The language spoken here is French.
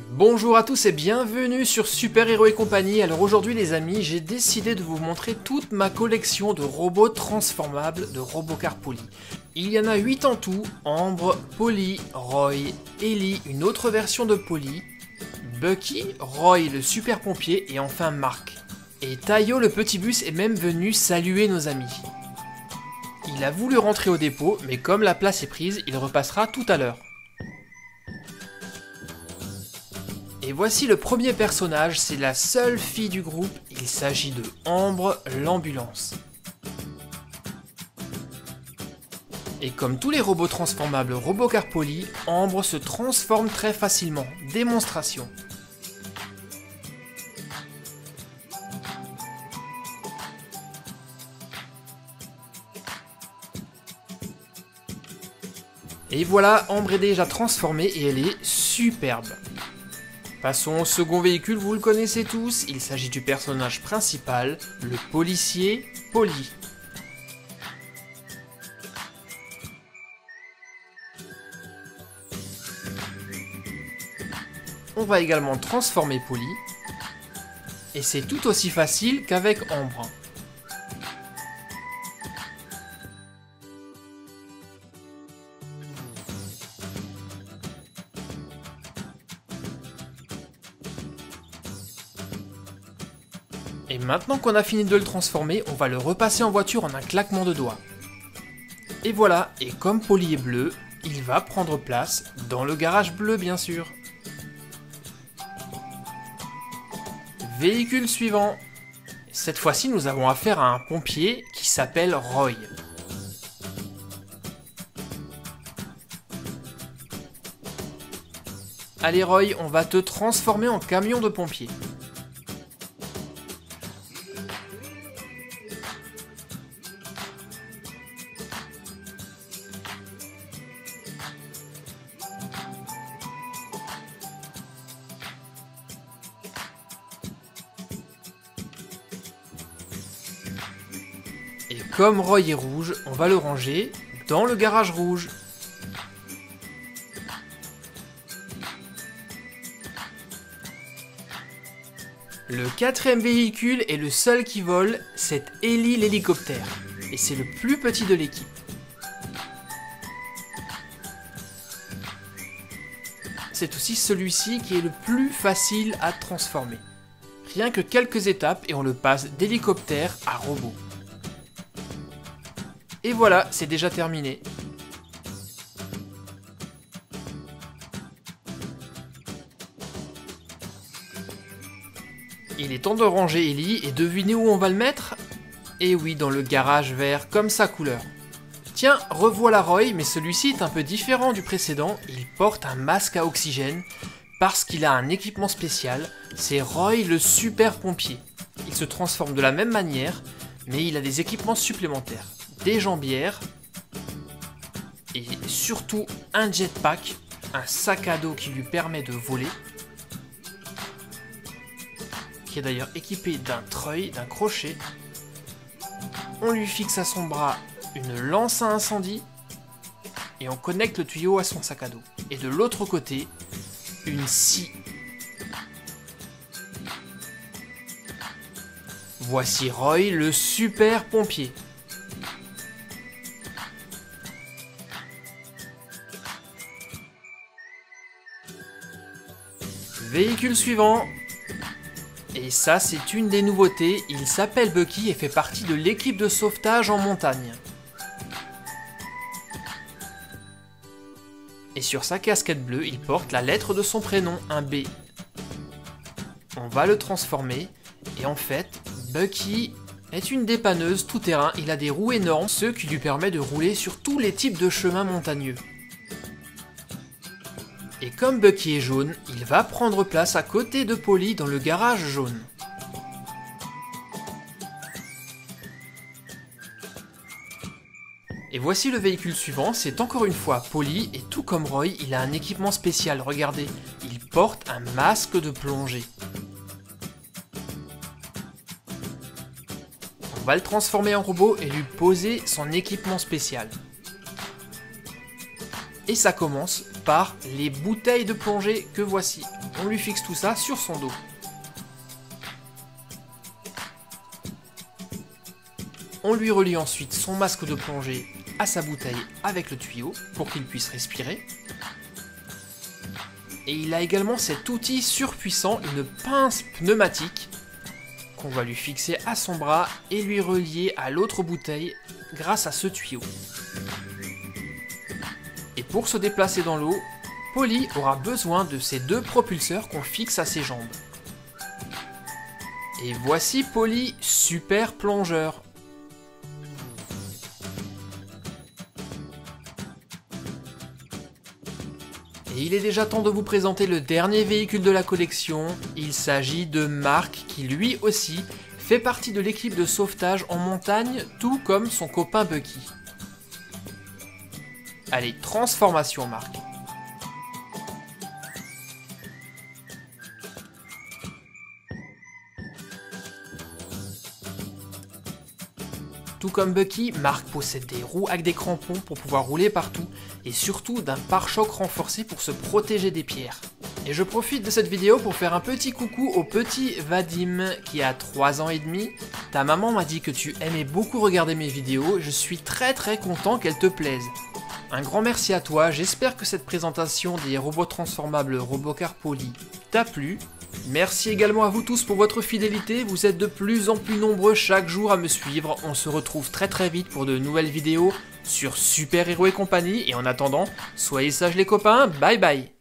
Bonjour à tous et bienvenue sur Super Héros et compagnie. Alors aujourd'hui les amis, j'ai décidé de vous montrer toute ma collection de robots transformables de Robocar Poly. Il y en a 8 en tout, Ambre, Polly, Roy, Ellie, une autre version de Polly, Bucky, Roy le super pompier et enfin Mark. Et Tayo le petit bus est même venu saluer nos amis. Il a voulu rentrer au dépôt, mais comme la place est prise, il repassera tout à l'heure. Et voici le premier personnage, c'est la seule fille du groupe, il s'agit de Ambre, l'ambulance. Et comme tous les robots transformables Robocar Poly, Ambre se transforme très facilement, démonstration. Et voilà, Ambre est déjà transformée et elle est superbe. Passons au second véhicule, vous le connaissez tous, il s'agit du personnage principal, le policier Polly. On va également transformer Polly, et c'est tout aussi facile qu'avec Ambre. Et maintenant qu'on a fini de le transformer, on va le repasser en voiture en un claquement de doigts. Et voilà, et comme Polly est bleu, il va prendre place dans le garage bleu bien sûr. Véhicule suivant. Cette fois-ci, nous avons affaire à un pompier qui s'appelle Roy. Allez Roy, on va te transformer en camion de pompier. Et comme Roy est rouge, on va le ranger dans le garage rouge. Le quatrième véhicule est le seul qui vole, c'est Ellie l'hélicoptère. Et c'est le plus petit de l'équipe. C'est aussi celui-ci qui est le plus facile à transformer. Rien que quelques étapes et on le passe d'hélicoptère à robot. Et voilà, c'est déjà terminé. Il est temps de ranger Ellie et devinez où on va le mettre? Et oui, dans le garage vert, comme sa couleur. Tiens, revoilà Roy, mais celui-ci est un peu différent du précédent, il porte un masque à oxygène parce qu'il a un équipement spécial, c'est Roy le super pompier. Il se transforme de la même manière, mais il a des équipements supplémentaires. Des jambières et surtout un jetpack, un sac à dos qui lui permet de voler, qui est d'ailleurs équipé d'un treuil, d'un crochet. On lui fixe à son bras une lance à incendie et on connecte le tuyau à son sac à dos. Et de l'autre côté, une scie. Voici Roy le super pompier. Véhicule suivant. Et ça, c'est une des nouveautés. Il s'appelle Bucky et fait partie de l'équipe de sauvetage en montagne. Et sur sa casquette bleue, il porte la lettre de son prénom, un B. On va le transformer. Et en fait, Bucky est une dépanneuse tout-terrain. Il a des roues énormes, ce qui lui permet de rouler sur tous les types de chemins montagneux. Et comme Bucky est jaune, il va prendre place à côté de Polly dans le garage jaune. Et voici le véhicule suivant, c'est encore une fois Polly, et tout comme Roy, il a un équipement spécial, regardez, il porte un masque de plongée. On va le transformer en robot et lui poser son équipement spécial. Et ça commence part les bouteilles de plongée que voici. On lui fixe tout ça sur son dos. On lui relie ensuite son masque de plongée à sa bouteille avec le tuyau pour qu'il puisse respirer. Et il a également cet outil surpuissant, une pince pneumatique, qu'on va lui fixer à son bras et lui relier à l'autre bouteille grâce à ce tuyau. Et pour se déplacer dans l'eau, Polly aura besoin de ces deux propulseurs qu'on fixe à ses jambes. Et voici Polly, super plongeur. Et il est déjà temps de vous présenter le dernier véhicule de la collection. Il s'agit de Mark qui lui aussi fait partie de l'équipe de sauvetage en montagne, tout comme son copain Bucky. Allez, transformation Mark. Tout comme Bucky, Mark possède des roues avec des crampons pour pouvoir rouler partout et surtout d'un pare-choc renforcé pour se protéger des pierres. Et je profite de cette vidéo pour faire un petit coucou au petit Vadim qui a 3 ans et demi. Ta maman m'a dit que tu aimais beaucoup regarder mes vidéos, je suis très content qu'elle te plaise. Un grand merci à toi, j'espère que cette présentation des robots transformables Robocar Polly t'a plu. Merci également à vous tous pour votre fidélité, vous êtes de plus en plus nombreux chaque jour à me suivre, on se retrouve très vite pour de nouvelles vidéos sur Super Héros et compagnie, et en attendant, soyez sages les copains, bye bye.